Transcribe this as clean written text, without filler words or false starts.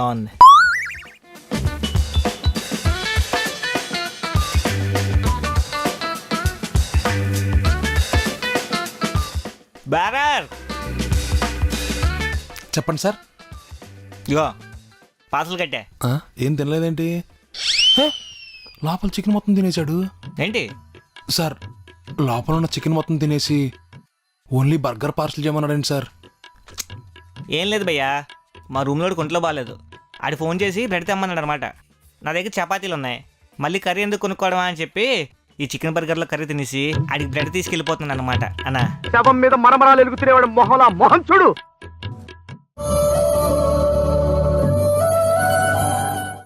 బాగుంది. బ్యారర్ చెప్పండి సార్. ఇగో పార్సల్ కట్టే. ఏం తినలేదేంటి? లోపల చికెన్ మొత్తం తినేశాడు ఏంటి సార్. లోపల ఉన్న చికెన్ మొత్తం తినేసి ఓన్లీ బర్గర్ పార్సల్ చేయమన్నాడండి సార్. ఏం లేదు భయ్యా, మా రూమ్లోకి ఒంట్లో బాగాలేదు. ఆడి ఫోన్ చేసి బ్రెడ్ తెమ్మన్నాడు అనమాట. నా దగ్గర చపాతీలు ఉన్నాయి, మళ్ళీ కర్రీ ఎందుకు కొనుక్కోవడమా అని చెప్పి ఈ చికెన్ బర్గర్లో కర్రీ తినేసి ఆడికి బ్రెడ్ తీసుకెళ్ళిపోతున్నాను అనమాట. అన్నా శవం మీద మరమరాలు ఎలుగుతున్నవాడు మొహలా మొహం చూడు.